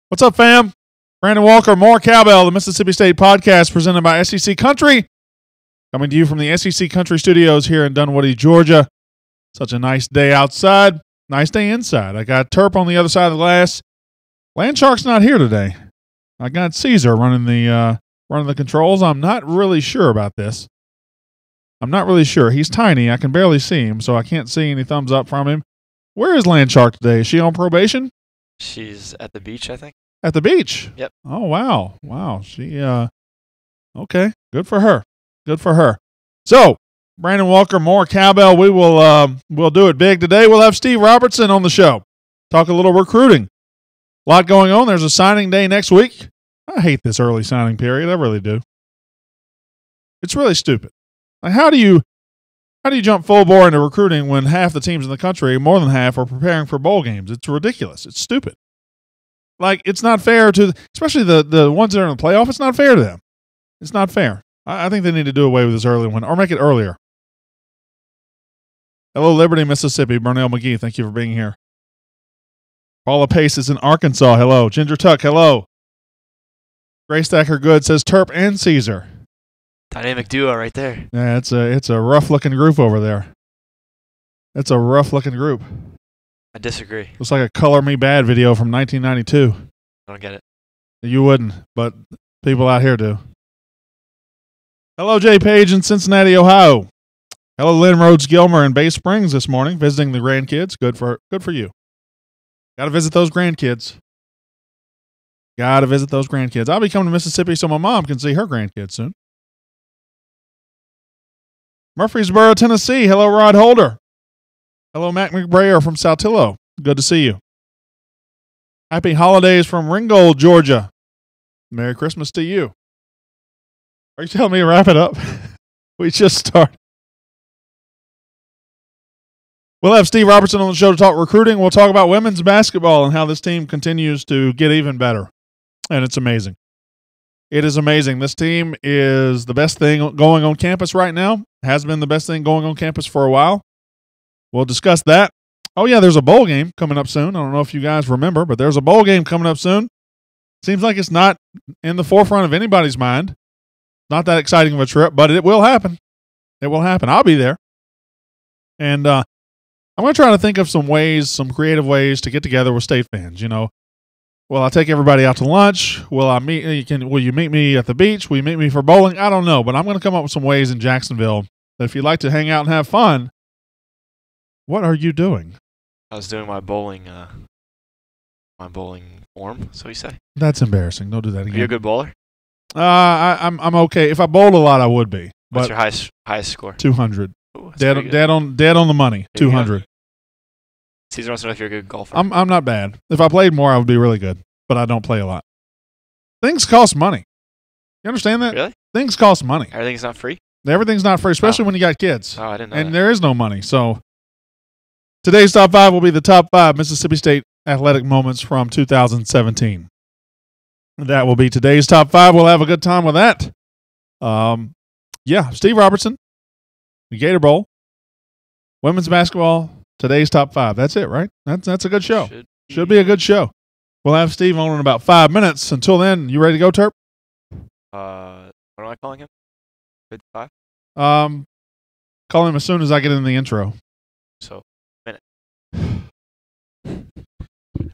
What's up, fam? Brandon Walker, More Cowbell, the Mississippi State podcast presented by SEC Country. Coming to you from the SEC Country studios here in Dunwoody, Georgia. Such a nice day outside. Nice day inside. I got Terp on the other side of the glass. Landshark's not here today. I got Caesar running the controls. I'm not really sure about this. I'm not really sure. He's tiny. I can barely see him, so I can't see any thumbs up from him. Where is Landshark today? Is she on probation? She's at the beach, I think. At the beach? Yep. Oh, wow. Wow. She, okay. Good for her. Good for her. So, Brandon Walker, More Cowbell. We'll do it big today. We'll have Steve Robertson on the show. Talk a little recruiting. A lot going on. There's a signing day next week. I hate this early signing period. I really do. It's really stupid. Like, how do you jump full bore into recruiting when half the teams in the country, more than half, are preparing for bowl games? It's ridiculous. It's stupid. Like, it's not fair to, especially the ones that are in the playoff, it's not fair to them. It's not fair. I think they need to do away with this early one, or make it earlier. Hello, Liberty, Mississippi. Burnell McGee, thank you for being here. Paula Pace is in Arkansas. Hello. Ginger Tuck, hello. Gray Stacker Good says Terp and Caesar. Dynamic duo right there. Yeah, it's a rough-looking group over there. It's a rough-looking group. I disagree. Looks like a Color Me Bad video from 1992. I don't get it. You wouldn't, but people out here do. Hello, Jay Page in Cincinnati, Ohio. Hello, Lynn Rhodes Gilmer in Bay Springs this morning, visiting the grandkids. Good for you. Got to visit those grandkids. Got to visit those grandkids. I'll be coming to Mississippi so my mom can see her grandkids soon. Murfreesboro, Tennessee. Hello, Rod Holder. Hello, Mac McBrayer from Saltillo. Good to see you. Happy holidays from Ringgold, Georgia. Merry Christmas to you. Are you telling me to wrap it up? We just started. We'll have Steve Robertson on the show to talk recruiting. We'll talk about women's basketball and how this team continues to get even better. And it's amazing. It is amazing. This team is the best thing going on campus right now. Has been the best thing going on campus for a while. We'll discuss that. Oh, yeah, there's a bowl game coming up soon. I don't know if you guys remember, but there's a bowl game coming up soon. Seems like it's not in the forefront of anybody's mind. Not that exciting of a trip, but it will happen. It will happen. I'll be there. And I'm going to try to think of some creative ways to get together with State fans. You know, will I take everybody out to lunch? Will you meet me at the beach? Will you meet me for bowling? I don't know, but I'm going to come up with some ways in Jacksonville that if you'd like to hang out and have fun. What are you doing? I was doing my bowling form, so you say. That's embarrassing. Don't do that again. Are you a good bowler? I'm okay. If I bowled a lot, I would be. What's your highest score? 200. Ooh, dead on the money. 200. Caesar wants to know if you're a good golfer. I'm not bad. If I played more, I would be really good. But I don't play a lot. Things cost money. You understand that? Really? Things cost money. Everything's not free? Everything's not free, especially when you got kids. Oh, I didn't know and that. There is no money. So today's top 5 will be the top 5 Mississippi State athletic moments from 2017. That will be today's top 5. We'll have a good time with that. Yeah, Steve Robertson, the Gator Bowl, women's basketball, today's top 5. That's it, right? That's a good show. Should be a good show. We'll have Steve on in about 5 minutes. Until then, you ready to go, Terp? What am I calling him? Good 5? Call him as soon as I get in the intro. So, minute.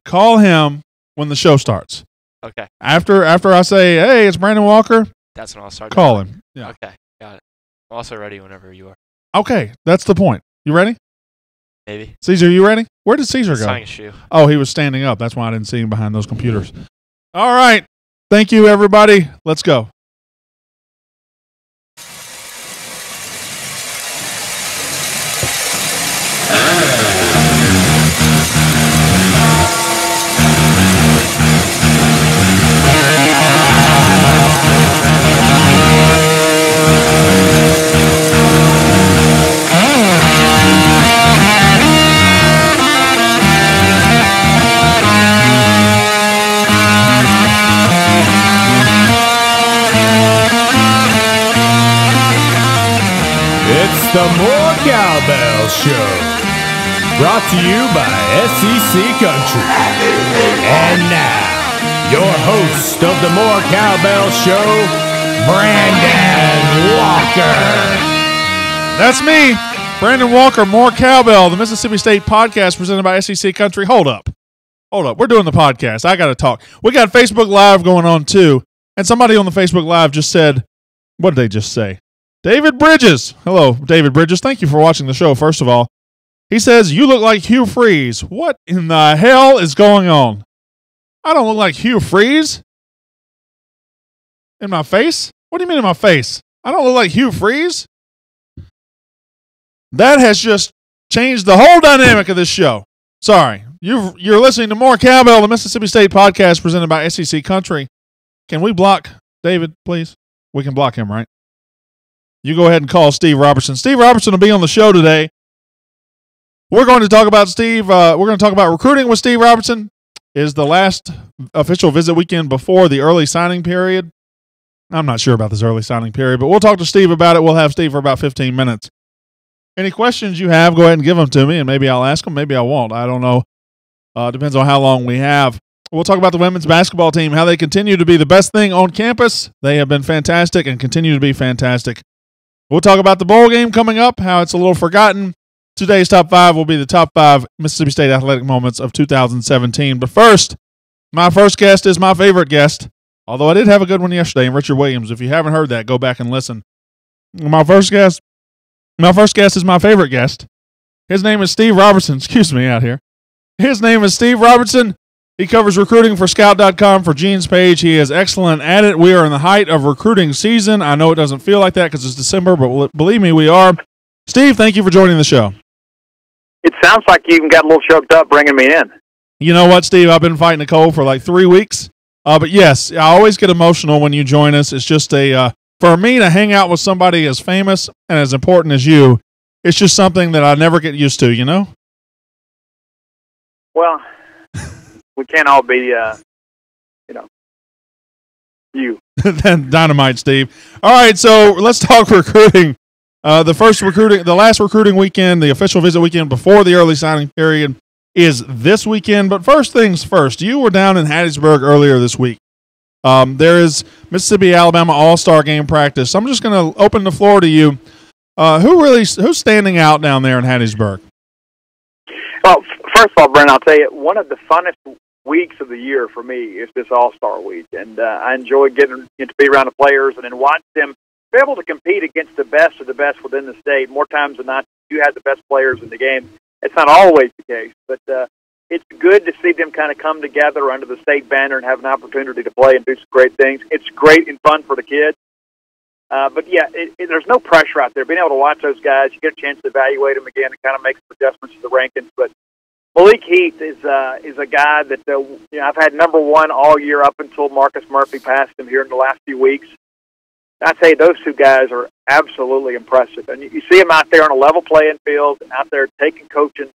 Call him when the show starts. Okay. After I say, hey, it's Brandon Walker. That's when I'll start. Call him. Yeah. Okay. Got it. I'm also ready whenever you are. Okay. That's the point. You ready? Maybe. Caesar, you ready? Where did Caesar go? Tying a shoe. Oh, he was standing up. That's why I didn't see him behind those computers. All right. Thank you, everybody. Let's go. The More Cowbell Show, brought to you by SEC Country. And now, your host of the More Cowbell Show, Brandon Walker. That's me, Brandon Walker, More Cowbell, the Mississippi State podcast presented by SEC Country. Hold up. We're doing the podcast. I got to talk. We got Facebook Live going on too. And somebody on the Facebook Live just said, what did they just say? David Bridges. Hello, David Bridges. Thank you for watching the show, first of all. He says, you look like Hugh Freeze. What in the hell is going on? I don't look like Hugh Freeze. In my face? What do you mean in my face? I don't look like Hugh Freeze. That has just changed the whole dynamic of this show. Sorry. You're listening to More Cowbell, the Mississippi State podcast presented by SEC Country. Can we block David, please? We can block him, right? You go ahead and call Steve Robertson. Steve Robertson will be on the show today. We're going to talk about we're going to talk about recruiting with Steve Robertson. It is the last official visit weekend before the early signing period. I'm not sure about this early signing period, but we'll talk to Steve about it. We'll have Steve for about 15 minutes. Any questions you have, go ahead and give them to me, and maybe I'll ask them, maybe I won't. I don't know. Depends on how long we have. We'll talk about the women's basketball team, how they continue to be the best thing on campus. They have been fantastic and continue to be fantastic. We'll talk about the bowl game coming up, how it's a little forgotten. Today's top 5 will be the top 5 Mississippi State athletic moments of 2017. But first, my first guest is my favorite guest, although I did have a good one yesterday, and Richard Williams. If you haven't heard that, go back and listen. My first guest is my favorite guest. His name is Steve Robertson. Excuse me out here. His name is Steve Robertson. He covers recruiting for Scout.com for Gene's page. He is excellent at it. We are in the height of recruiting season. I know it doesn't feel like that because it's December, but believe me, we are. Steve, thank you for joining the show. It sounds like you even got a little choked up bringing me in. You know what, Steve? I've been fighting a cold for like 3 weeks. But yes, I always get emotional when you join us. It's just for me to hang out with somebody as famous and as important as you, it's just something that I never get used to, you know? Well, we can't all be, you. Dynamite, Steve. All right, so let's talk recruiting. The last recruiting weekend, the official visit weekend before the early signing period is this weekend. But first things first, you were down in Hattiesburg earlier this week. There is Mississippi-Alabama All-Star Game practice. I'm just going to open the floor to you. Who's standing out down there in Hattiesburg? Well, first of all, Brent, I'll tell you, one of the funnest weeks of the year for me is this All-Star week. And I enjoy getting to be around the players and then watch them be able to compete against the best of the best within the state. More times than not, you have the best players in the game. It's not always the case, but it's good to see them kind of come together under the state banner and have an opportunity to play and do some great things. It's great and fun for the kids. But, yeah, there's no pressure out there. Being able to watch those guys, you get a chance to evaluate them again and kind of make some adjustments to the rankings. But Malik Heath is a guy that I've had number 1 all year up until Marcus Murphy passed him here in the last few weeks. I say those two guys are absolutely impressive. And you see them out there on a level playing field, out there taking coaching.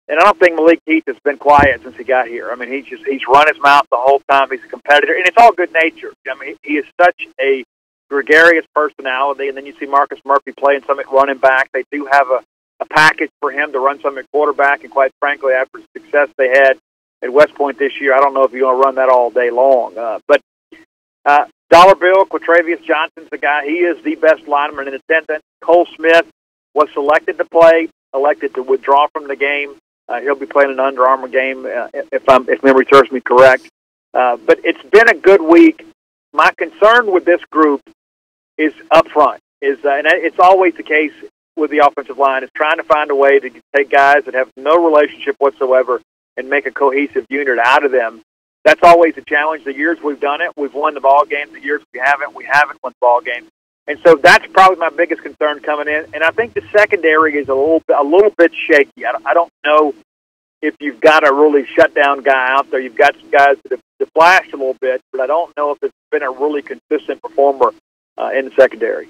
And I don't think Malik Heath has been quiet since he got here. I mean, he's run his mouth the whole time. He's a competitor, and it's all good nature. I mean, he is such a gregarious personality. And then you see Marcus Murphy playing some at running back. They do have a package for him to run some at quarterback. And quite frankly, after the success they had at West Point this year, I don't know if you're going to run that all day long. But Dollar Bill, Quatravius Johnson's the guy. He is the best lineman in attendance. Cole Smith was selected to play, elected to withdraw from the game. He'll be playing an Under Armour game, if memory serves me correct. But it's been a good week. My concern with this group is up front. And it's always the case with the offensive line, is trying to find a way to take guys that have no relationship whatsoever and make a cohesive unit out of them. That's always a challenge. The years we've done it, we've won the ball game. The years we haven't won the ball game. And so that's probably my biggest concern coming in. And I think the secondary is a little bit shaky. I don't know if you've got a really shutdown guy out there. You've got some guys that have flashed a little bit, but I don't know if it's been a really consistent performer in the secondary.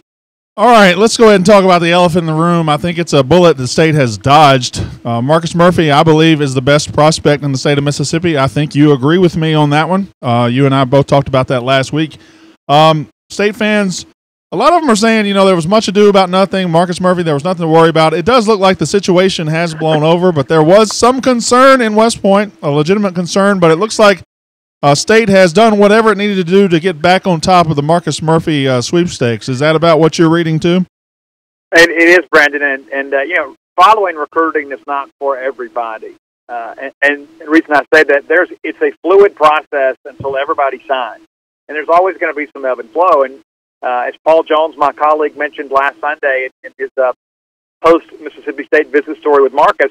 All right, let's go ahead and talk about the elephant in the room. I think it's a bullet the state has dodged. Marcus Murphy, I believe, is the best prospect in the state of Mississippi. I think you agree with me on that one. You and I both talked about that last week. State fans, a lot of them are saying, there was much ado about nothing. Marcus Murphy, there was nothing to worry about. It does look like the situation has blown over, but there was some concern in West Point, a legitimate concern, but it looks like State has done whatever it needed to do to get back on top of the Marcus Murphy sweepstakes. Is that about what you're reading too? It is, Brandon, and following recruiting is not for everybody. And the reason I say that, it's a fluid process until everybody signs. And there's always going to be some ebb and flow. And as Paul Jones, my colleague, mentioned last Sunday in his post-Mississippi State visit story with Marcus,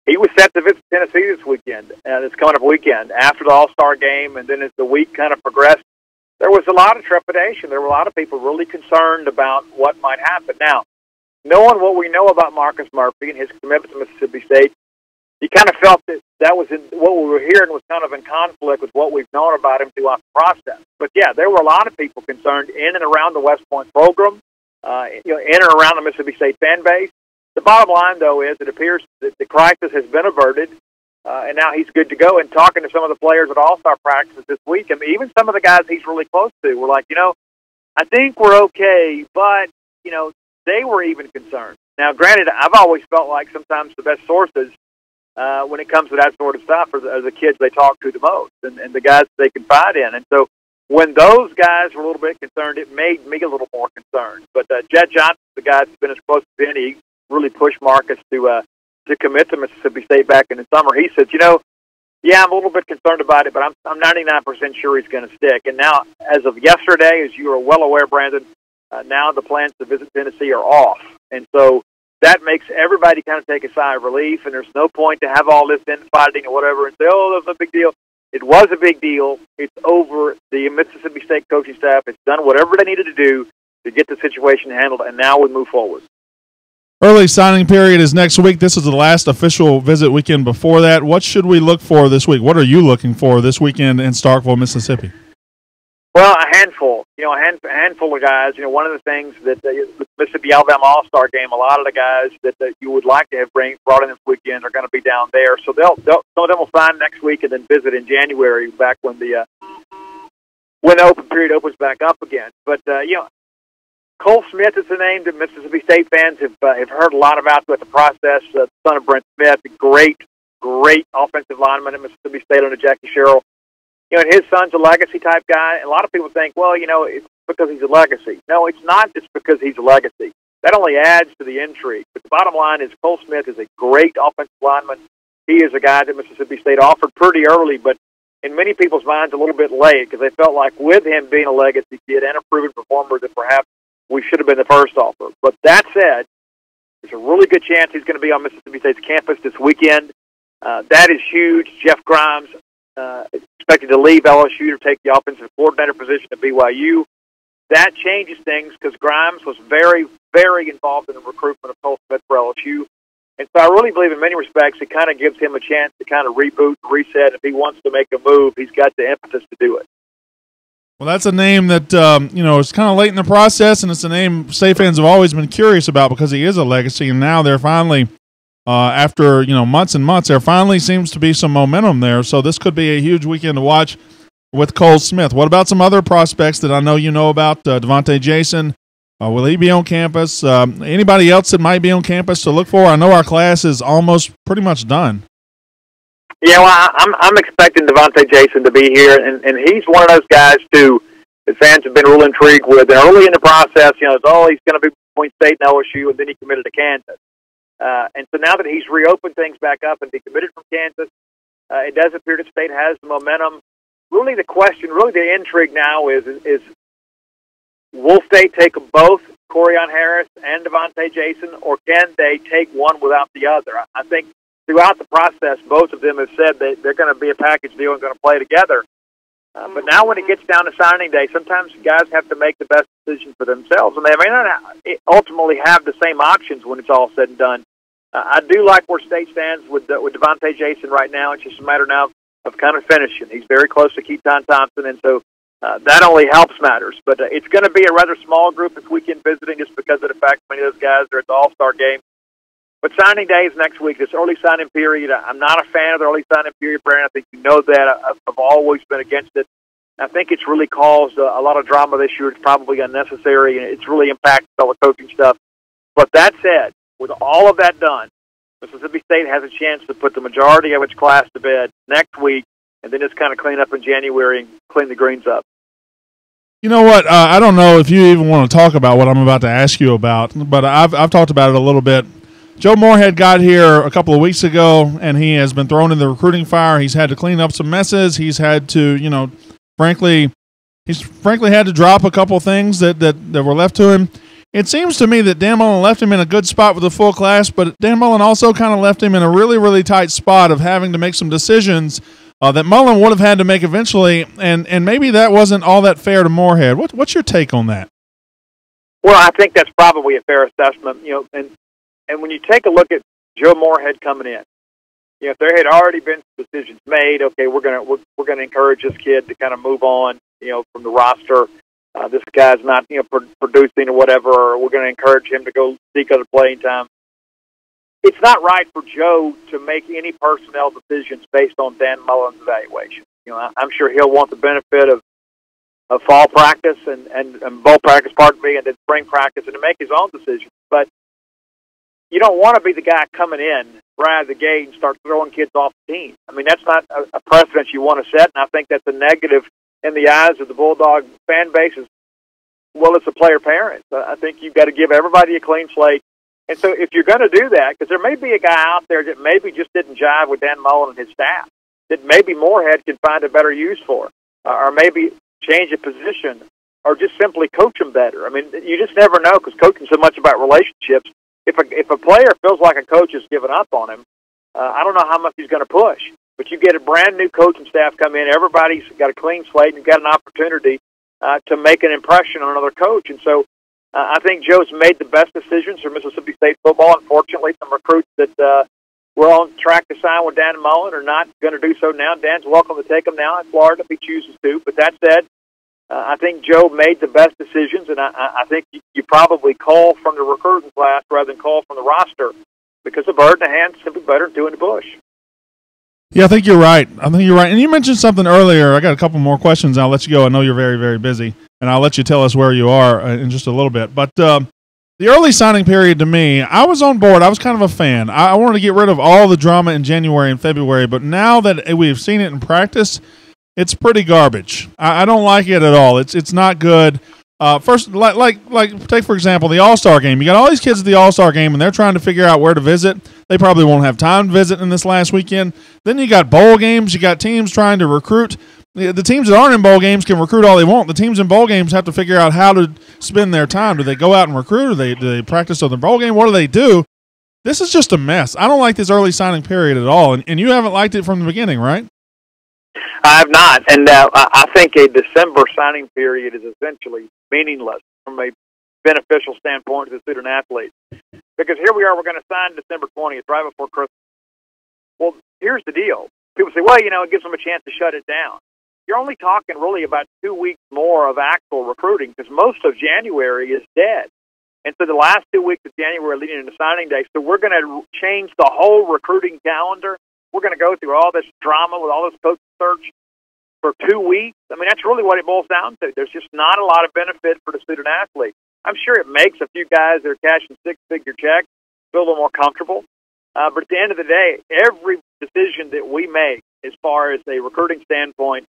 he was set to visit Tennessee this weekend, this coming up weekend, after the All-Star game. And then as the week kind of progressed, there was a lot of trepidation. There were a lot of people really concerned about what might happen. Now, knowing what we know about Marcus Murphy and his commitment to Mississippi State, you kind of felt that was what we were hearing was kind of in conflict with what we've known about him throughout the process. But yeah, there were a lot of people concerned in and around the West Point program, in and around the Mississippi State fan base. The bottom line, though, is it appears that the crisis has been averted, and now he's good to go. And talking to some of the players at All-Star practices this week, and even some of the guys he's really close to, were like, I think we're okay, but, they were even concerned. Now, granted, I've always felt like sometimes the best sources when it comes to that sort of stuff are the kids they talk to the most and the guys they confide in. And so when those guys were a little bit concerned, it made me a little more concerned. But Jed Johnson, the guy that's been as close to Benny, he really pushed Marcus to commit to Mississippi State back in the summer. He said, yeah, I'm a little bit concerned about it, but I'm 99% sure he's going to stick. And now, as of yesterday, as you are well aware, Brandon, now the plans to visit Tennessee are off. And so that makes everybody kind of take a sigh of relief, and there's no point to have all this infighting or whatever and say, oh, that's a big deal. It was a big deal. It's over. The Mississippi State coaching staff has done whatever they needed to do to get the situation handled, and now we move forward. Early signing period is next week. This is the last official visit weekend before that. What should we look for this week? What are you looking for this weekend in Starkville, Mississippi? Well, a handful. A handful of guys. One of the things that the Mississippi Alabama All-Star game, a lot of the guys that you would like to have brought in this weekend are going to be down there. So some of them will sign next week and then visit in January, back when the open period opens back up again. But Cole Smith is the name that Mississippi State fans have heard a lot about throughout the process. Son of Brent Smith, a great offensive lineman at Mississippi State under Jackie Sherrill. And his son's a legacy type guy. A lot of people think, well, it's because he's a legacy. No, it's not just because he's a legacy. That only adds to the intrigue. But the bottom line is Cole Smith is a great offensive lineman. He is a guy that Mississippi State offered pretty early, but in many people's minds a little bit late, because they felt like with him being a legacy kid and a proven performer that perhaps we should have been the first offer. But that said, there's a really good chance he's going to be on Mississippi State's campus this weekend. That is huge. Jeff Grimes expected to leave LSU to take the offensive coordinator position at BYU. That changes things because Grimes was very, very involved in the recruitment of Cole Smith for LSU. And so I really believe in many respects it kind of gives him a chance to kind of reboot and reset. If he wants to make a move, he's got the impetus to do it. Well, that's a name that, is kind of late in the process, and it's a name State fans have always been curious about because he is a legacy, and now they're finally, after, months and months, there finally seems to be some momentum there. So this could be a huge weekend to watch with Cole Smith. What about some other prospects that I know you know about? Devontae Jason, will he be on campus? Anybody else that might be on campus to look for? I know our class is almost pretty much done. Yeah, well, I'm expecting Devontae Jason to be here, and he's one of those guys, too, that fans have been real intrigued with. And early in the process, he's going to be between State and LSU, and then he committed to Kansas. And so now that he's reopened things back up and decommitted from Kansas, it does appear that State has the momentum. Really the question, really the intrigue now is will State take both Corian Harris and Devontae Jason, or can they take one without the other? I think throughout the process, both of them have said that they're going to be a package deal and going to play together. But now when it gets down to signing day, sometimes guys have to make the best decision for themselves, and they may not ultimately have the same options when it's all said and done. I do like where State stands with Devontae Jason right now. It's just a matter now of kind of finishing. He's very close to Keaton Thompson, and so that only helps matters. But it's going to be a rather small group this weekend visiting just because of the fact many of those guys are at the All-Star game. But signing day is next week, this early signing period. I'm not a fan of the early signing period, Brandon. I think you know that. I've always been against it. I think it's really caused a lot of drama this year. It's probably unnecessary, and it's really impacted all the coaching stuff. But that said, with all of that done, Mississippi State has a chance to put the majority of its class to bed next week and then just kind of clean up in January and clean the greens up. You know what? I don't know if you even want to talk about what I'm about to ask you about, but I've talked about it a little bit. Joe Moorhead got here a couple of weeks ago, and he has been thrown in the recruiting fire. He's had to clean up some messes. He's had to, he's frankly had to drop a couple of things that were left to him. It seems to me that Dan Mullen left him in a good spot with a full class, but Dan Mullen also kind of left him in a really, really tight spot of having to make some decisions that Mullen would have had to make eventually, and maybe that wasn't all that fair to Moorhead. What's your take on that? Well, I think that's probably a fair assessment, and when you take a look at Joe Moorhead coming in, if there had already been some decisions made, okay, we're gonna encourage this kid to kind of move on, from the roster. This guy's not, producing or whatever, or we're going to encourage him to go seek other playing time. It's not right for Joe to make any personnel decisions based on Dan Mullen's evaluation. I'm sure he'll want the benefit of fall practice and bowl practice, pardon me, and then spring practice, and to make his own decisions. But you don't want to be the guy coming in right out of the gate and start throwing kids off the team. I mean, that's not a precedent you want to set, and I think that's a negative in the eyes of the Bulldog fan base as well as the player parents. I think you've got to give everybody a clean slate. And so if you're going to do that, because there may be a guy out there that maybe just didn't jive with Dan Mullen and his staff, that maybe Moorhead can find a better use for, or maybe change a position, or just simply coach him better. I mean, you just never know, because coaching is so much about relationships. If a player feels like a coach has given up on him, I don't know how much he's going to push. But you get a brand-new coaching staff come in, everybody's got a clean slate, and you've got an opportunity to make an impression on another coach. And so I think Joe's made the best decisions for Mississippi State football. Unfortunately, some recruits that were on track to sign with Dan Mullen are not going to do so now. Dan's welcome to take them now in Florida if he chooses to. But that said, I think Joe made the best decisions, and I think you probably call from the recruiting class rather than call from the roster, because a bird in the hand is simply better than two in the bush. Yeah, I think you're right. And you mentioned something earlier. I got a couple more questions. I'll let you go. I know you're very, very busy, and I'll let you tell us where you are in just a little bit. But the early signing period, to me, I was on board. I was kind of a fan. I wanted to get rid of all the drama in January and February, but now that we've seen it in practice, it's pretty garbage. I don't like it at all. It's not good. First, like take for example the All-Star game. You got all these kids at the All-Star game, and they're trying to figure out where to visit. They probably won't have time to visit in this last weekend. Then you got bowl games. You got teams trying to recruit. The teams that aren't in bowl games can recruit all they want. The teams in bowl games have to figure out how to spend their time. Do they go out and recruit? Do they practice on the bowl game? What do they do? This is just a mess. I don't like this early signing period at all, and you haven't liked it from the beginning, right? I have not, and I think a December signing period is essentially meaningless from a beneficial standpoint to the student athlete. Because here we are, we're going to sign December 20th, right before Christmas. Well, here's the deal. People say, well, it gives them a chance to shut it down. You're only talking really about 2 weeks more of actual recruiting, because most of January is dead. And so the last 2 weeks of January leading into signing day, so we're going to change the whole recruiting calendar. We're going to go through all this drama with all this coach search for 2 weeks. I mean, that's really what it boils down to. There's just not a lot of benefit for the student athlete. I'm sure it makes a few guys that are cashing six-figure checks feel a little more comfortable. But at the end of the day, every decision that we make as far as a recruiting standpoint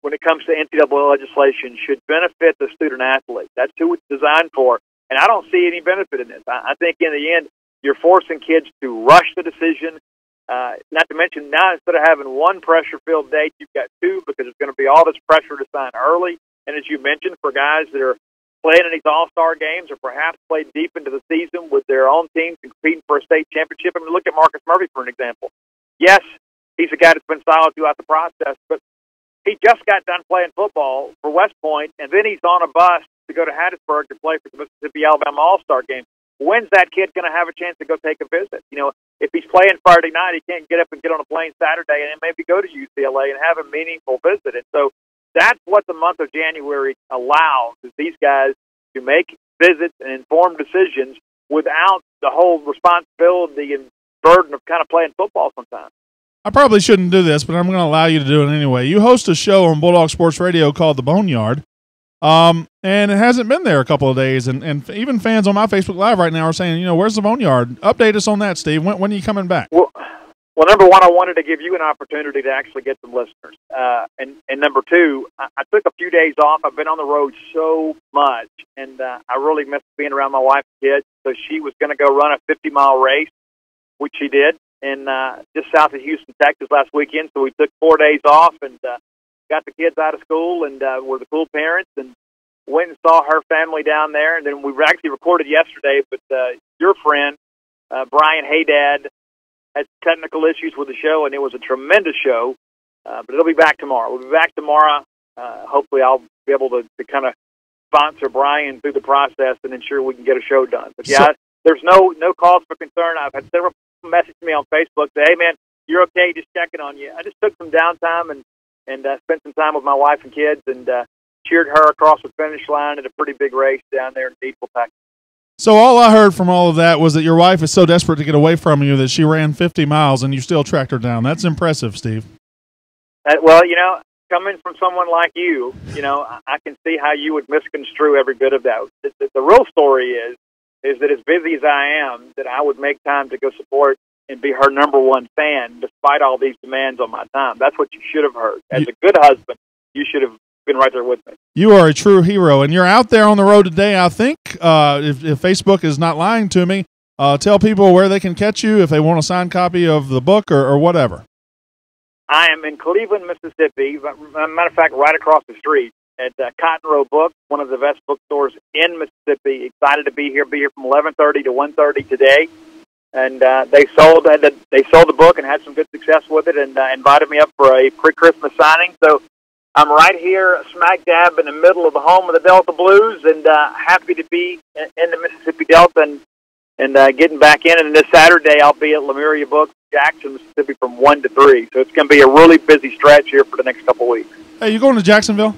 when it comes to NCAA legislation should benefit the student athlete. That's who it's designed for. And I don't see any benefit in this. I think in the end, you're forcing kids to rush the decision. Not to mention now, instead of having one pressure-filled date, you've got two, because it's going to be all this pressure to sign early. And as you mentioned, for guys that are playing in these all-star games or perhaps played deep into the season with their own teams and competing for a state championship. I mean, look at Marcus Murphy, for an example. Yes, he's a guy that's been solid throughout the process, but he just got done playing football for West Point, and then he's on a bus to go to Hattiesburg to play for the Mississippi-Alabama All-Star game. When's that kid going to have a chance to go take a visit? If he's playing Friday night, he can't get up and get on a plane Saturday and then maybe go to UCLA and have a meaningful visit. And so that's what the month of January allows, is these guys to make visits and informed decisions without the whole responsibility and burden of kind of playing football sometimes. I probably shouldn't do this, but I'm going to allow you to do it anyway. You host a show on Bulldog Sports Radio called The Boneyard, and it hasn't been there a couple of days, and even fans on my Facebook Live right now are saying, where's The Boneyard? Update us on that, Steve. When are you coming back? Well, Well, number one, I wanted to give you an opportunity to actually get some listeners. And number two, I took a few days off. I've been on the road so much, and I really missed being around my wife and kids. So she was going to go run a 50-mile race, which she did, in just south of Houston, Texas last weekend. So we took 4 days off and got the kids out of school and were the cool parents and went and saw her family down there. And then we actually recorded yesterday, but your friend, Brian Haydad, had technical issues with the show, and it was a tremendous show. But it'll be back tomorrow. We'll be back tomorrow. Hopefully I'll be able to kind of sponsor Brian through the process and ensure we can get a show done. But, yeah, there's no cause for concern. I've had several people message me on Facebook say, hey, man, you're okay, just checking on you. I just took some downtime and spent some time with my wife and kids and cheered her across the finish line at a pretty big race down there in Deepville, Texas. So all I heard from all of that was that your wife is so desperate to get away from you that she ran 50 miles and you still tracked her down. That's impressive, Steve. Well, coming from someone like you, I can see how you would misconstrue every bit of that. The real story is that as busy as I am, that I would make time to go support and be her number one fan despite all these demands on my time. That's what you should have heard. As a good husband, you should have been right there with me. You are a true hero, and you're out there on the road today, I think. If Facebook is not lying to me, tell people where they can catch you if they want a signed copy of the book or whatever. I am in Cleveland, Mississippi. Matter of fact, right across the street at Cotton Row Books, one of the best bookstores in Mississippi. Excited to be here from 11:30 to 1:30 today. And they sold the book and had some good success with it, and invited me up for a pre-Christmas signing. So I'm right here, smack dab in the middle of the home of the Delta Blues, and happy to be in the Mississippi Delta and getting back in. And this Saturday, I'll be at Lemuria Books, Jackson, Mississippi, from 1 to 3. So it's going to be a really busy stretch here for the next couple weeks. Hey, you going to Jacksonville?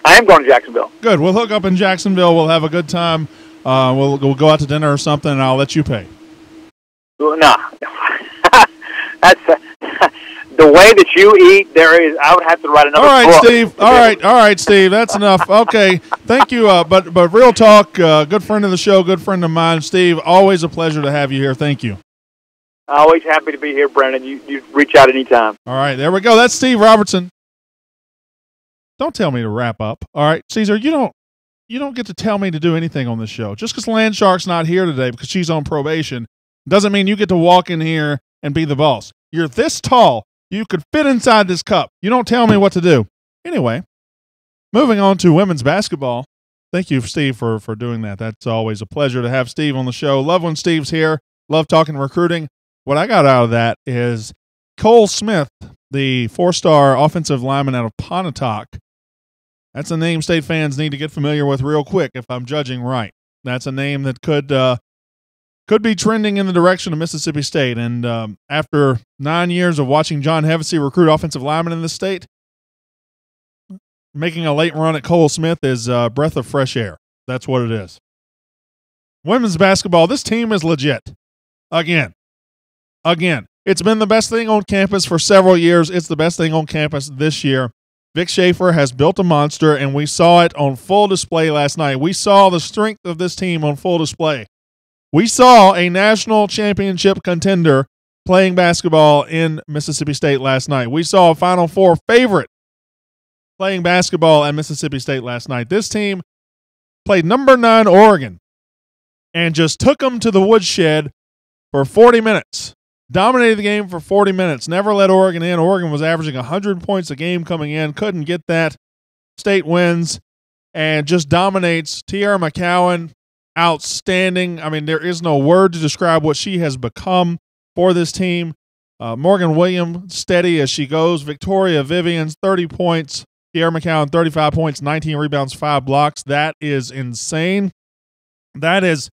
I am going to Jacksonville. Good. We'll hook up in Jacksonville. We'll have a good time. We'll go out to dinner or something, and I'll let you pay. No. That's the way that you eat. I would have to write another book. All right, Steve. All right, Steve. That's enough. Okay, thank you. But real talk. Good friend of the show. Good friend of mine, Steve. Always a pleasure to have you here. Thank you. Always happy to be here, Brandon. You reach out anytime. All right, there we go. That's Steve Robertson. Don't tell me to wrap up. All right, Caesar. You don't get to tell me to do anything on this show. Just because Land Shark's not here today because she's on probation doesn't mean you get to walk in here and be the boss. You're this tall. You could fit inside this cup. You don't tell me what to do. Anyway, moving on to women's basketball. Thank you, Steve, for doing that. That's always a pleasure to have Steve on the show. Love when Steve's here. Love talking recruiting. What I got out of that is Cole Smith, the 4-star offensive lineman out of Pontotoc. That's a name State fans need to get familiar with real quick if I'm judging right. That's a name that could be trending in the direction of Mississippi State. And after 9 years of watching John Hevesy recruit offensive linemen in the state, making a late run at Cole Smith is a breath of fresh air. That's what it is. Women's basketball, this team is legit. Again. It's been the best thing on campus for several years. It's the best thing on campus this year. Vic Schaefer has built a monster, and we saw it on full display last night. We saw the strength of this team on full display. We saw a national championship contender playing basketball in Mississippi State last night. We saw a Final Four favorite playing basketball at Mississippi State last night. This team played number 9 Oregon and just took them to the woodshed for 40 minutes. Dominated the game for 40 minutes. Never let Oregon in. Oregon was averaging 100 points a game coming in. Couldn't get that. State wins and just dominates. Tierra McCowan, outstanding. I mean, there is no word to describe what she has become for this team. Morgan Williams, steady as she goes. Victoria Vivians, 30 points. Tierra McCowan, 35 points, 19 rebounds, 5 blocks. That is insane. That is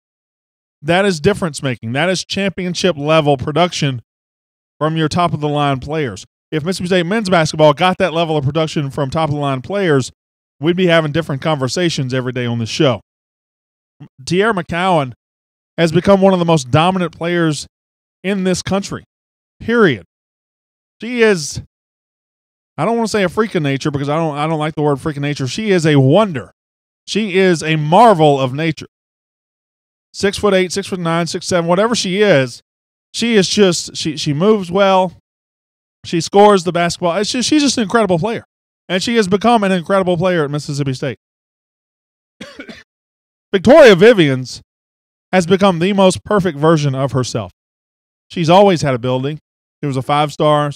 difference making. That is championship level production from your top of the line players. If Mississippi State men's basketball got that level of production from top of the line players, we'd be having different conversations every day on the show. Tierra McCowan has become one of the most dominant players in this country. Period. She is, I don't want to say a freak of nature because I don't like the word freak of nature. She is a wonder. She is a marvel of nature. 6'8", 6'9", 6'7", whatever she is, she is just she moves well. She scores the basketball. She's just an incredible player. And she has become an incredible player at Mississippi State. Victoria Vivians has become the most perfect version of herself. She's always had ability. She was a 5-star.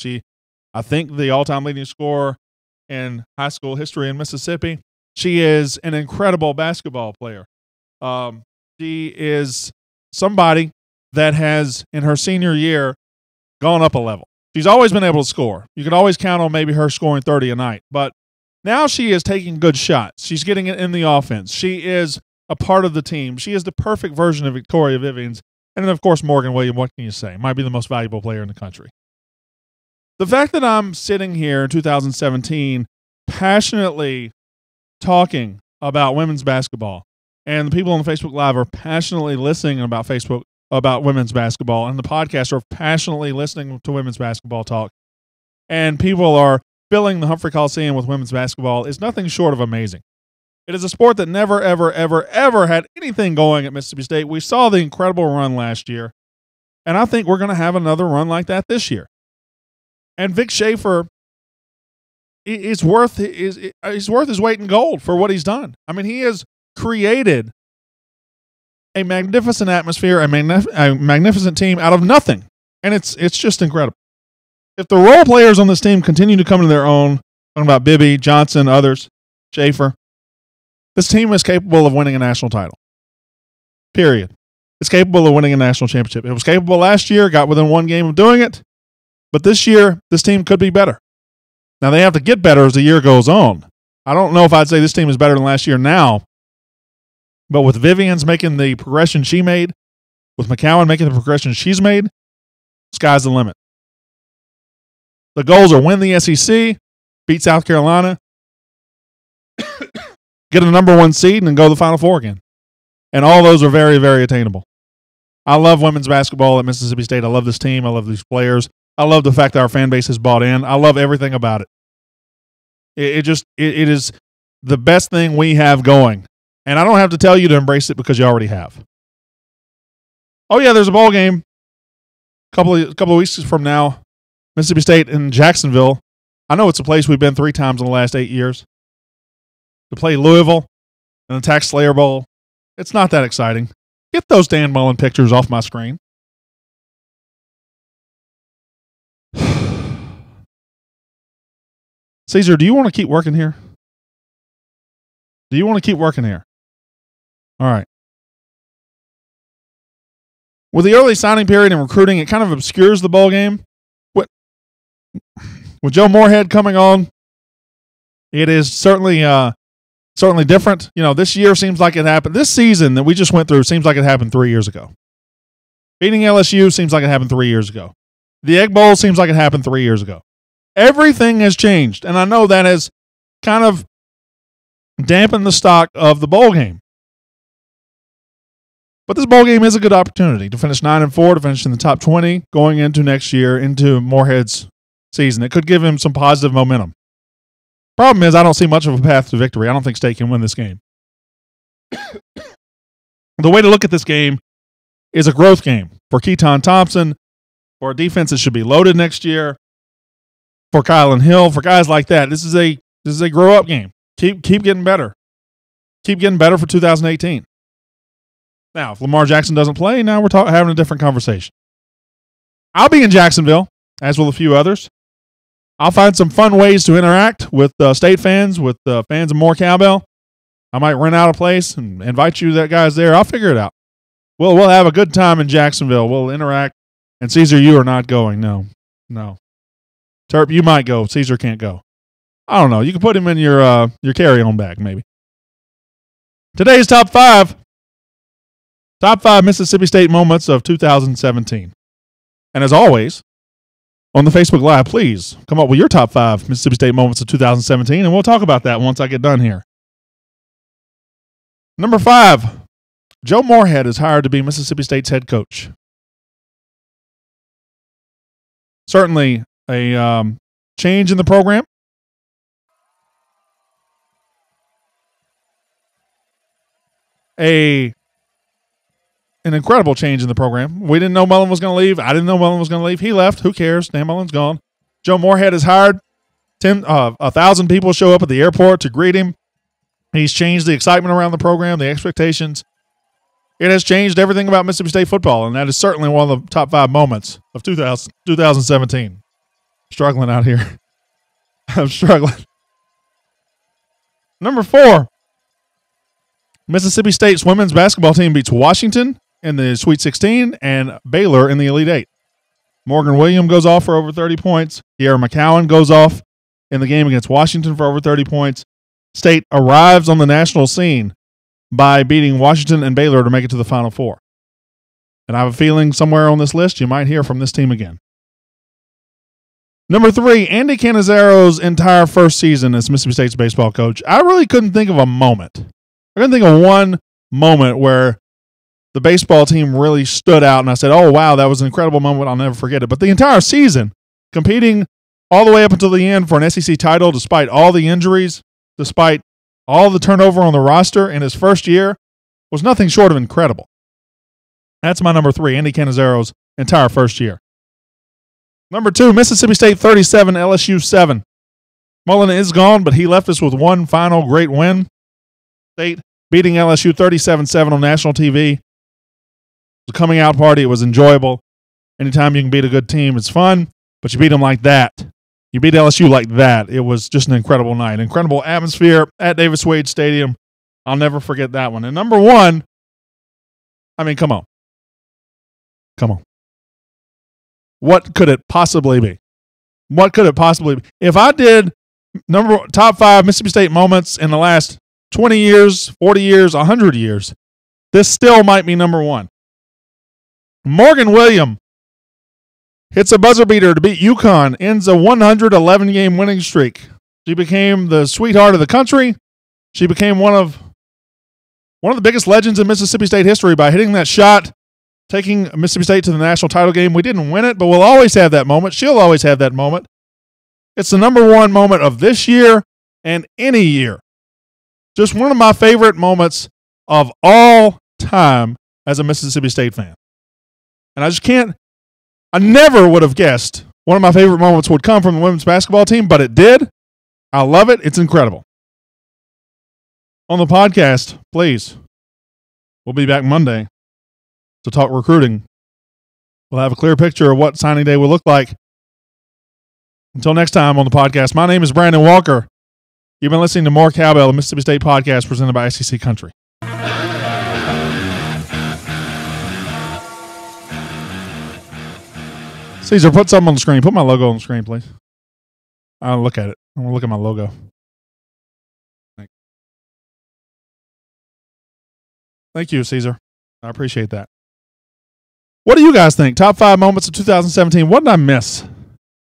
I think, the all-time leading scorer in high school history in Mississippi. She is an incredible basketball player. She is somebody that has, in her senior year, gone up a level. She's always been able to score. You could always count on maybe her scoring 30 a night. But now she is taking good shots. She's getting it in the offense. She is a part of the team. She is the perfect version of Victoria Vivians. And then, of course, Morgan Williams, what can you say? Might be the most valuable player in the country. The fact that I'm sitting here in 2017 passionately talking about women's basketball, and the people on the Facebook Live are passionately listening about women's basketball, and the podcasts are passionately listening to women's basketball talk, and people are filling the Humphrey Coliseum with women's basketball is nothing short of amazing. It is a sport that never, ever, ever, ever had anything going at Mississippi State. We saw the incredible run last year, and I think we're going to have another run like that this year. And Vic Schaefer is worth his weight in gold for what he's done. I mean, he has created a magnificent atmosphere, a magnificent team out of nothing, and it's just incredible. If the role players on this team continue to come to their own, talking about Bibby, Johnson, others, Schaefer, this team is capable of winning a national title. Period. It's capable of winning a national championship. It was capable last year, got within one game of doing it, but this year, this team could be better. Now, they have to get better as the year goes on. I don't know if I'd say this team is better than last year now, but with Vivians making the progression she made, with McCowan making the progression she's made, sky's the limit. The goals are win the SEC, beat South Carolina, get a number 1 seed, and go to the Final Four again. And all those are very, very attainable. I love women's basketball at Mississippi State. I love this team. I love these players. I love the fact that our fan base has bought in. I love everything about it. It is the best thing we have going. And I don't have to tell you to embrace it because you already have. Oh, yeah, there's a bowl game a couple of weeks from now. Mississippi State in Jacksonville. I know it's a place we've been 3 times in the last 8 years. To play Louisville in the Tax Slayer Bowl. It's not that exciting. Get those Dan Mullen pictures off my screen. Caesar, do you want to keep working here? Do you want to keep working here? All right. With the early signing period and recruiting, it kind of obscures the bowl game. With Joe Moorhead coming on, it is certainly different. You know, this year seems like it happened. This season that we just went through seems like it happened 3 years ago. Beating LSU seems like it happened 3 years ago. The Egg Bowl seems like it happened 3 years ago. Everything has changed, and I know that has kind of dampened the stock of the bowl game. But this bowl game is a good opportunity to finish 9-4, to finish in the top 20 going into next year, into Moorhead's season. It could give him some positive momentum. Problem is, I don't see much of a path to victory. I don't think State can win this game. The way to look at this game is a growth game for Keaton Thompson, for a defense that should be loaded next year, for Kylan Hill, for guys like that. This is a grow up game. Keep getting better. Keep getting better for 2018. Now, if Lamar Jackson doesn't play, now we're having a different conversation. I'll be in Jacksonville, as will a few others. I'll find some fun ways to interact with State fans, with fans of More Cowbell. I might rent out a place and invite you that guys there. I'll figure it out. We'll have a good time in Jacksonville. We'll interact. And Caesar, you are not going. No. Terp, you might go. Caesar can't go. I don't know. You can put him in your carry-on bag, maybe. Today's top 5. Top 5 Mississippi State moments of 2017. And as always, on the Facebook Live, please come up with your top 5 Mississippi State moments of 2017, and we'll talk about that once I get done here. Number 5, Joe Moorhead is hired to be Mississippi State's head coach. Certainly a change in the program. A an incredible change in the program. We didn't know Mullen was going to leave. I didn't know Mullen was going to leave. He left. Who cares? Dan Mullen's gone. Joe Moorhead is hired. 1,000 people show up at the airport to greet him. He's changed the excitement around the program, the expectations. It has changed everything about Mississippi State football, and that is certainly one of the top 5 moments of 2017. Struggling out here. I'm struggling. Number 4, Mississippi State's women's basketball team beats Washington in the Sweet 16 and Baylor in the Elite 8. Morgan Williams goes off for over 30 points. Kiera McCowan goes off in the game against Washington for over 30 points. State arrives on the national scene by beating Washington and Baylor to make it to the Final Four. And I have a feeling somewhere on this list you might hear from this team again. Number 3, Andy Canizaro's entire first season as Mississippi State's baseball coach. I really couldn't think of a moment. I couldn't think of one moment where the baseball team really stood out and I said, oh, wow, that was an incredible moment. I'll never forget it. But the entire season, competing all the way up until the end for an SEC title, despite all the injuries, despite all the turnover on the roster in his first year, was nothing short of incredible. That's my number 3, Andy Canizaro's entire first year. Number 2, Mississippi State 37, LSU 7. Mullen is gone, but he left us with one final great win. State beating LSU 37-7 on national TV. It was a coming out party. It was enjoyable. Anytime you can beat a good team, it's fun, but you beat them like that. You beat LSU like that. It was just an incredible night. Incredible atmosphere at Davis Wade Stadium. I'll never forget that one. And number 1, I mean, come on. Come on. What could it possibly be? What could it possibly be? If I did top 5 Mississippi State moments in the last 20 years, 40 years, 100 years, this still might be number 1. Morgan Williams hits a buzzer beater to beat UConn, ends a 111-game winning streak. She became the sweetheart of the country. She became one of the biggest legends in Mississippi State history by hitting that shot, taking Mississippi State to the national title game. We didn't win it, but we'll always have that moment. She'll always have that moment. It's the number 1 moment of this year and any year. Just one of my favorite moments of all time as a Mississippi State fan. And I never would have guessed one of my favorite moments would come from the women's basketball team, but it did. I love it. It's incredible. On the podcast, please, we'll be back Monday to talk recruiting. We'll have a clear picture of what signing day will look like. Until next time on the podcast, my name is Brandon Walker. You've been listening to More Cowbell, a Mississippi State podcast presented by SEC Country. Caesar, put something on the screen. Put my logo on the screen, please. I'll look at it. I want to look at my logo. Thank you, Caesar. I appreciate that. What do you guys think? Top 5 moments of 2017. What did I miss?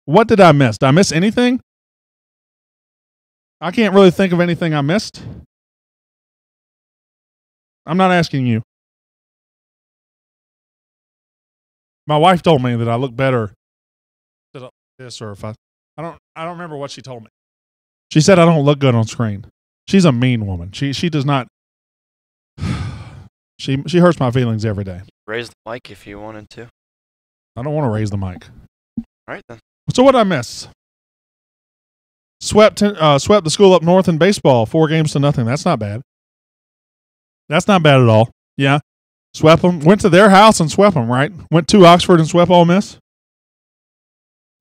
What did I miss? Did I miss anything? I can't really think of anything I missed. I'm not asking you. My wife told me that I look better like this, or if I don't remember what she told me. She said I don't look good on screen. She's a mean woman. She does not. She hurts my feelings every day. Raise the mic if you wanted to. I don't want to raise the mic. All right then. So what did I miss? Swept the school up north in baseball, 4-0. That's not bad. That's not bad at all. Yeah. Swept them. Went to their house and swept them, right? Went to Oxford and swept Ole Miss.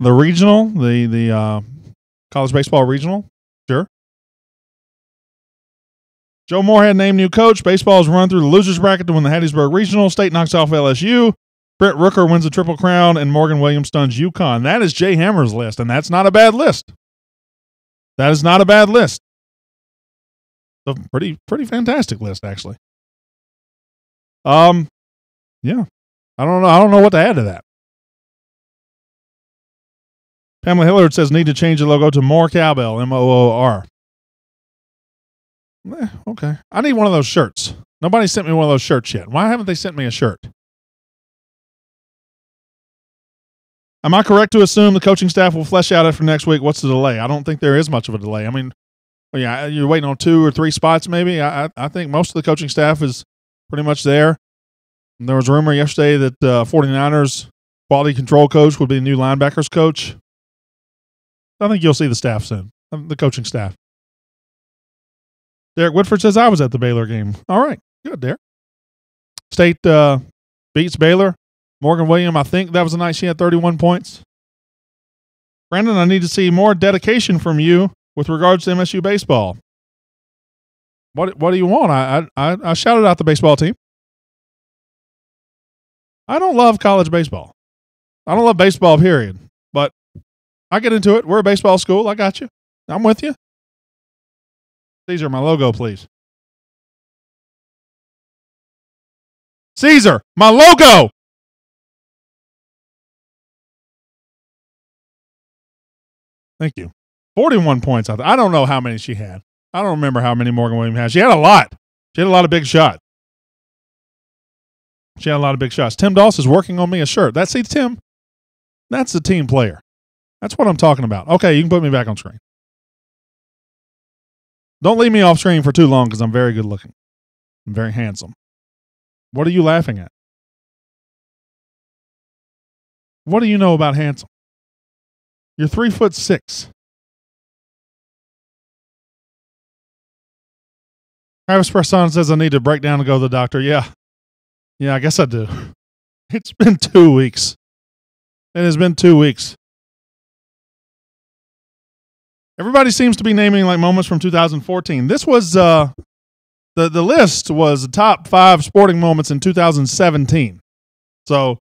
The regional, the college baseball regional. Sure. Joe Moorhead named new coach. Baseball is run through the losers bracket to win the Hattiesburg Regional. State knocks off LSU. Brett Rooker wins the Triple Crown, and Morgan Williams stuns UConn. That is Jay Hammer's list, and that's not a bad list. That is not a bad list. It's a pretty fantastic list, actually. Yeah. I don't know what to add to that. Pamela Hillard says need to change the logo to More Cowbell, MOOR. Okay. I need one of those shirts. Nobody sent me one of those shirts yet. Why haven't they sent me a shirt? Am I correct to assume the coaching staff will flesh out after next week? What's the delay? I don't think there is much of a delay. I mean, yeah, you're waiting on 2 or 3 spots maybe. I think most of the coaching staff is pretty much there. There was a rumor yesterday that 49ers quality control coach would be the new linebackers coach. I think you'll see the staff soon, the coaching staff. Derek Whitford says, I was at the Baylor game. All right. Good, Derek. State beats Baylor. Morgan Williams, I think that was the night she had 31 points. Brandon, I need to see more dedication from you with regards to MSU baseball. What do you want? I shouted out the baseball team. I don't love college baseball. I don't love baseball, period. But I get into it. We're a baseball school. I got you. I'm with you. Caesar, my logo, please. Caesar, my logo. Thank you. 41 points. I don't know how many she had. I don't remember how many Morgan Williams had. She had a lot. She had a lot of big shots. Tim Doss is working on me a shirt. Tim, that's the team player. That's what I'm talking about. Okay, you can put me back on screen. Don't leave me off screen for too long because I'm very good looking. I'm very handsome. What are you laughing at? What do you know about handsome? You're 3'6". Travis Presson says I need to break down and go to the doctor. Yeah, I guess I do. It's been 2 weeks. It has been 2 weeks. Everybody seems to be naming like moments from 2014. This was the list was the top 5 sporting moments in 2017. So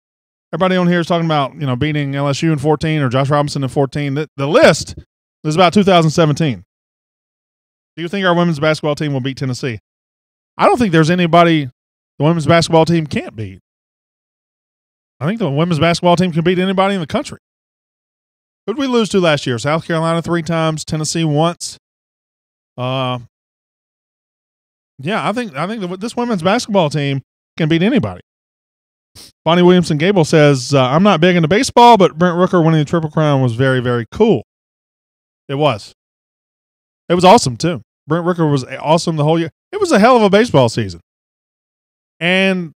everybody on here is talking about beating LSU in 14 or Josh Robinson in 14. The list is about 2017. Do you think our women's basketball team will beat Tennessee? I don't think there's anybody the women's basketball team can't beat. I think the women's basketball team can beat anybody in the country. Who did we lose to last year? South Carolina 3 times, Tennessee once. Yeah, I think this women's basketball team can beat anybody. Bonnie Williamson Gable says, I'm not big into baseball, but Brent Rooker winning the Triple Crown was very, very cool. It was. It was awesome, too. Brent Rooker was awesome the whole year. It was a hell of a baseball season. And,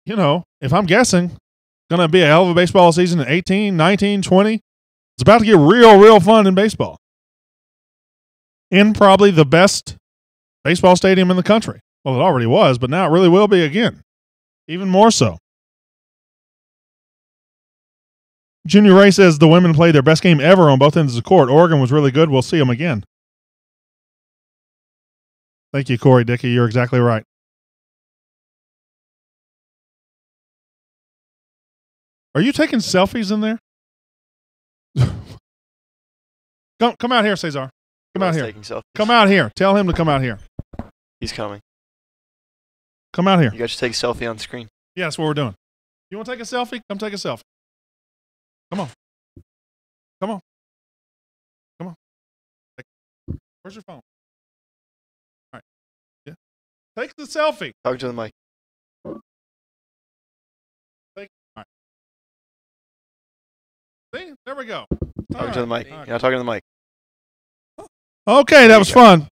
if I'm guessing, going to be a hell of a baseball season in 18, 19, 20. It's about to get real, real fun in baseball. In probably the best baseball stadium in the country. Well, it already was, but now it really will be again. Even more so. Junior Ray says the women played their best game ever on both ends of the court. Oregon was really good. We'll see them again. Thank you, Corey Dickey. You're exactly right. Are you taking selfies in there? Come out here, Cesar. Come out here. Come out here. Tell him to come out here. He's coming. Come out here. You guys should take a selfie on the screen. Yeah, that's what we're doing. You want to take a selfie? Come take a selfie. Come on. Come on. Come on. Where's your phone? All right. Yeah. Take the selfie. Talk to the mic. All right. See? There we go. Talking to the mic. You're not talking to the mic. Okay, that was fun.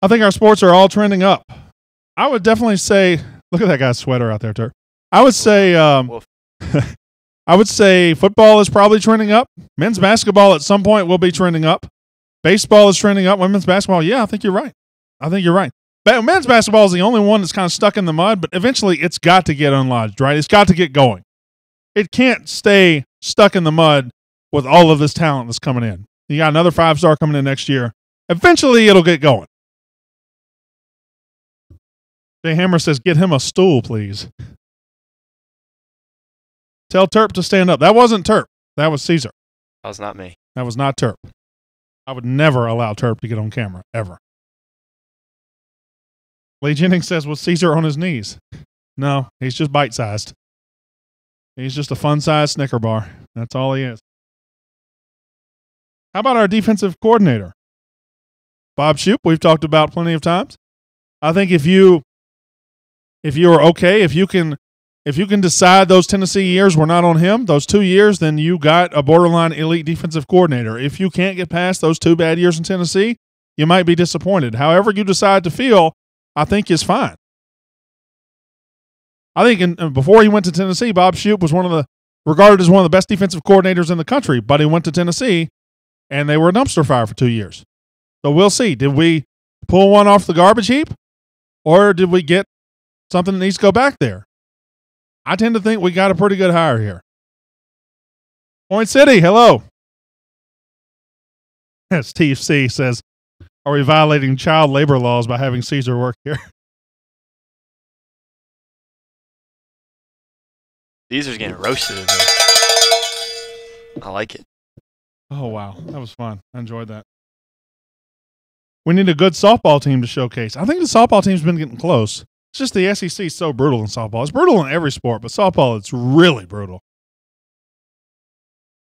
I think our sports are all trending up. I would definitely say, look at that guy's sweater out there, Turk. I would say, I would say football is probably trending up. Men's basketball at some point will be trending up. Baseball is trending up. Women's basketball, yeah, I think you're right. Men's basketball is the only one that's kind of stuck in the mud, but eventually it's got to get unlodged, right? It's got to get going. It can't stay stuck in the mud with all of this talent that's coming in. You got another 5-star coming in next year. Eventually, it'll get going. Jay Hammer says, get him a stool, please. Tell Terp to stand up. That wasn't Terp. That was Caesar. That was not me. That was not Terp. I would never allow Terp to get on camera, ever. Lee Jennings says, was Caesar on his knees? No, he's just bite-sized. He's just a fun-sized Snicker bar. That's all he is. How about our defensive coordinator? Bob Shoop, we've talked about plenty of times. I think if you are okay, if you can decide those Tennessee years were not on him, those 2 years, then you got a borderline elite defensive coordinator. If you can't get past those 2 bad years in Tennessee, you might be disappointed. However you decide to feel, I think is fine. I think before he went to Tennessee, Bob Shoop was regarded as one of the best defensive coordinators in the country, but he went to Tennessee, and they were a dumpster fire for 2 years. So we'll see. Did we pull one off the garbage heap, or did we get something that needs to go back there? I tend to think we got a pretty good hire here. Point City, hello. Steve C. says, are we violating child labor laws by having Caesar work here? Caesar's getting roasted in this. I like it. Oh, wow. That was fun. I enjoyed that. We need a good softball team to showcase. I think the softball team's been getting close. It's just the SEC is so brutal in softball. It's brutal in every sport, but softball, it's really brutal.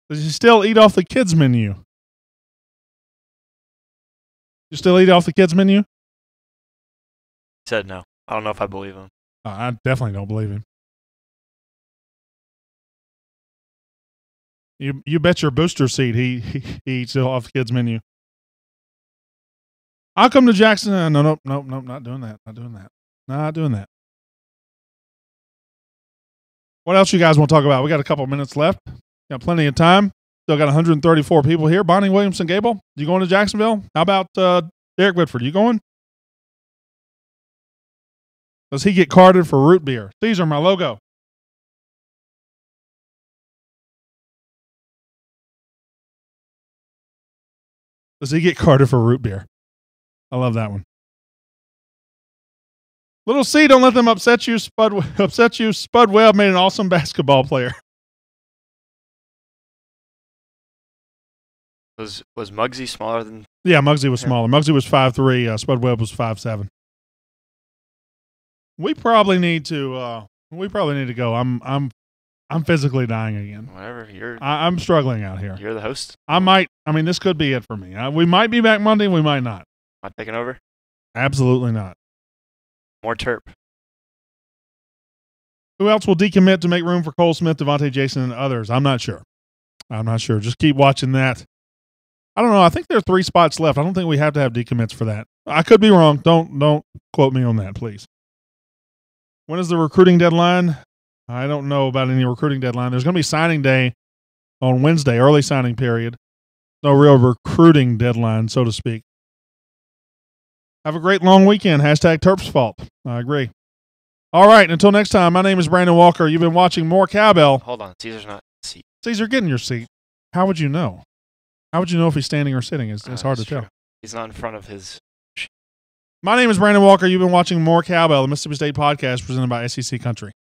Does he still eat off the kids' menu? You still eat off the kids' menu? He said no. I don't know if I believe him. I definitely don't believe him. You bet your booster seat he eats off the kids' menu. I'll come to Jackson. No, not doing that. Not doing that. What else you guys want to talk about? We got a couple minutes left. Got plenty of time. Still got 134 people here. Bonnie Williamson Gable, you going to Jacksonville? How about Derek Whitford? You going? Does he get carded for root beer? These are my logo. Does he get carded for root beer? I love that one. Little C, don't let them upset you. Spud Webb made an awesome basketball player. Was Muggsy smaller than? Yeah, Muggsy was smaller. Muggsy was 5'3". Spud Webb was 5'7". We probably need to go. I'm physically dying again. Whatever. I'm struggling out here. You're the host. This could be it for me. We might be back Monday. We might not. Not taking over? Absolutely not. More Terp. Who else will decommit to make room for Cole Smith, Devontae Jason, and others? I'm not sure. Just keep watching that. I don't know. I think there are 3 spots left. I don't think we have to have decommits for that. I could be wrong. Don't quote me on that, please. When is the recruiting deadline? I don't know about any recruiting deadline. There's going to be signing day on Wednesday, early signing period. No real recruiting deadline, so to speak. Have a great long weekend. Hashtag Terp's fault. I agree. All right. Until next time, my name is Brandon Walker. You've been watching More Cowbell. Hold on. Caesar's not in the seat. Caesar, get in your seat. How would you know? How would you know if he's standing or sitting? It's hard to tell. He's not in front of his. My name is Brandon Walker. You've been watching More Cowbell, the Mississippi State podcast presented by SEC Country.